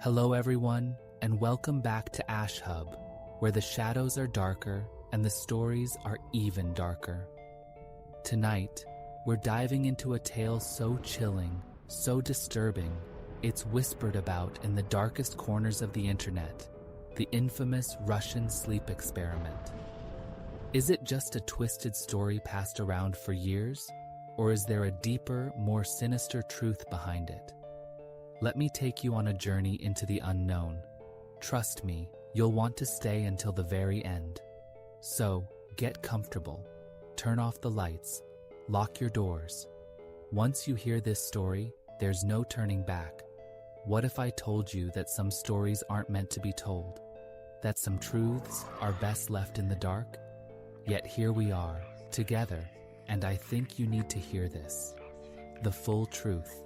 Hello everyone, and welcome back to Ash Hub, where the shadows are darker and the stories are even darker. Tonight, we're diving into a tale so chilling, so disturbing, it's whispered about in the darkest corners of the internet, the infamous Russian sleep experiment. Is it just a twisted story passed around for years, or is there a deeper, more sinister truth behind it? Let me take you on a journey into the unknown. Trust me, you'll want to stay until the very end. So, get comfortable, turn off the lights, lock your doors. Once you hear this story, there's no turning back. What if I told you that some stories aren't meant to be told? That some truths are best left in the dark? Yet here we are, together, and I think you need to hear this. The full truth.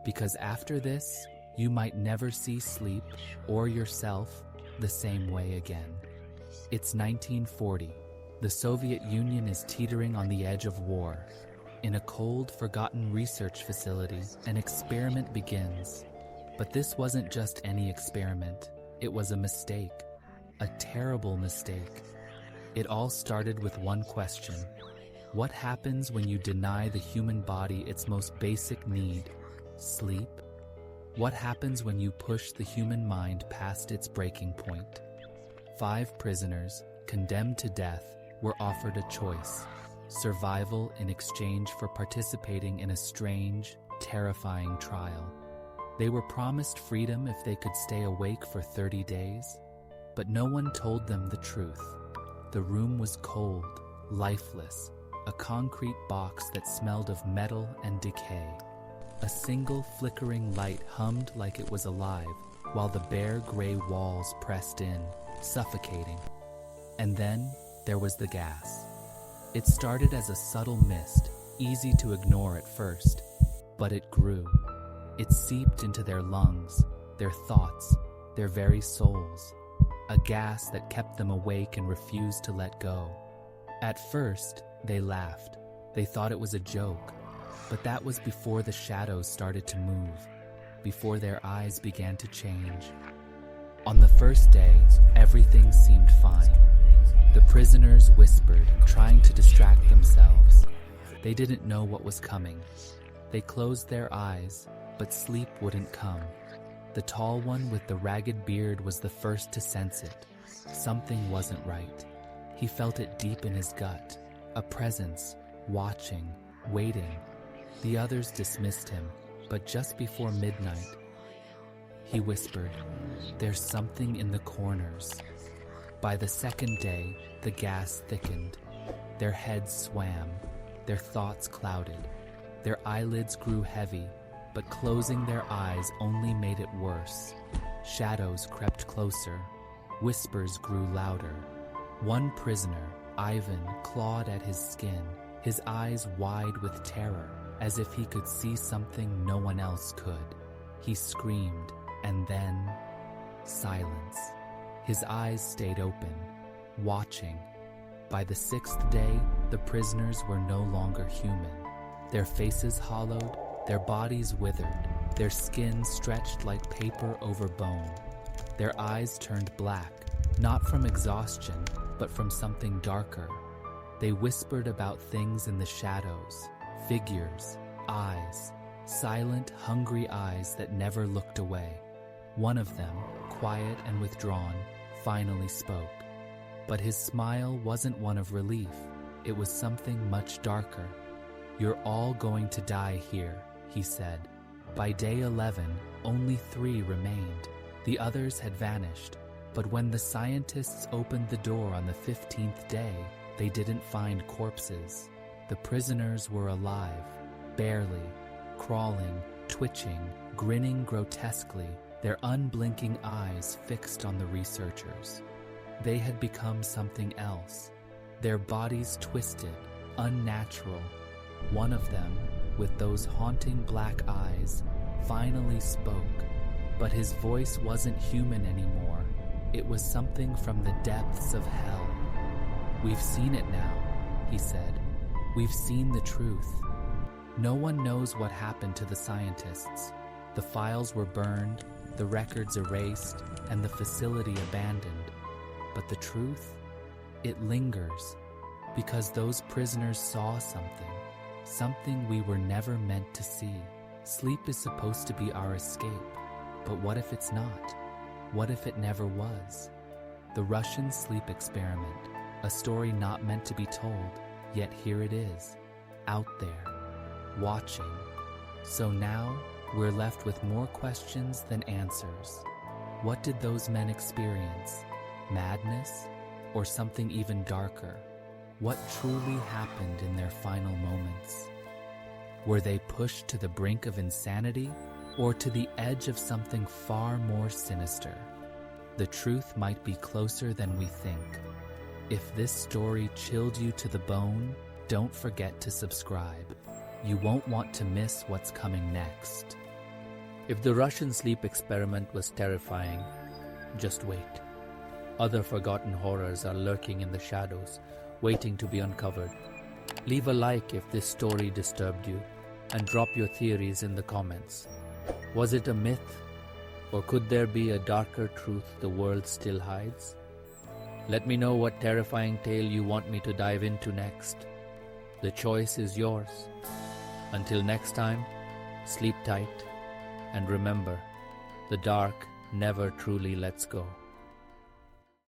Because after this, you might never see sleep or yourself the same way again. It's 1940. The Soviet Union is teetering on the edge of war. In a cold, forgotten research facility, an experiment begins. But this wasn't just any experiment. It was a mistake. A terrible mistake. It all started with one question. What happens when you deny the human body its most basic need? Sleep? What happens when you push the human mind past its breaking point? 5 prisoners, condemned to death, were offered a choice: survival in exchange for participating in a strange, terrifying trial. They were promised freedom if they could stay awake for 30 days, but no one told them the truth. The room was cold, lifeless, a concrete box that smelled of metal and decay. A single flickering light hummed like it was alive, while the bare gray walls pressed in, suffocating. And then there was the gas. It started as a subtle mist, easy to ignore at first, but it grew. It seeped into their lungs, their thoughts, their very souls. A gas that kept them awake and refused to let go. At first, they laughed. They thought it was a joke. But that was before the shadows started to move, before their eyes began to change. On the first day, everything seemed fine. The prisoners whispered, trying to distract themselves. They didn't know what was coming. They closed their eyes, but sleep wouldn't come. The tall one with the ragged beard was the first to sense it. Something wasn't right. He felt it deep in his gut, a presence, watching, waiting. The others dismissed him, but just before midnight, he whispered, "There's something in the corners." By the second day, the gas thickened. Their heads swam, their thoughts clouded. Their eyelids grew heavy, but closing their eyes only made it worse. Shadows crept closer. Whispers grew louder. One prisoner, Ivan, clawed at his skin, his eyes wide with terror, as if he could see something no one else could. He screamed, and then silence. His eyes stayed open, watching. By the 6th day, the prisoners were no longer human. Their faces hollowed, their bodies withered, their skin stretched like paper over bone. Their eyes turned black, not from exhaustion, but from something darker. They whispered about things in the shadows. Figures, eyes, silent, hungry eyes that never looked away. One of them, quiet and withdrawn, finally spoke. But his smile wasn't one of relief. It was something much darker. "You're all going to die here," he said. By day 11, only 3 remained. The others had vanished. But when the scientists opened the door on the 15th day, they didn't find corpses. The prisoners were alive, barely, crawling, twitching, grinning grotesquely, their unblinking eyes fixed on the researchers. They had become something else. Their bodies twisted, unnatural. One of them, with those haunting black eyes, finally spoke. But his voice wasn't human anymore. It was something from the depths of hell. "We've seen it now," he said. "We've seen the truth. No one knows what happened to the scientists. The files were burned, the records erased, and the facility abandoned. But the truth? It lingers, because those prisoners saw something we were never meant to see. Sleep is supposed to be our escape, but what if it's not? What if it never was? The Russian sleep experiment, a story not meant to be told, yet here it is, out there, watching. So now, we're left with more questions than answers. What did those men experience? Madness? Or something even darker? What truly happened in their final moments? Were they pushed to the brink of insanity, or to the edge of something far more sinister? The truth might be closer than we think. If this story chilled you to the bone, don't forget to subscribe. You won't want to miss what's coming next. If the Russian sleep experiment was terrifying, just wait. Other forgotten horrors are lurking in the shadows, waiting to be uncovered. Leave a like if this story disturbed you, and drop your theories in the comments. Was it a myth? Or could there be a darker truth the world still hides? Let me know what terrifying tale you want me to dive into next. The choice is yours. Until next time, sleep tight, and remember, the dark never truly lets go.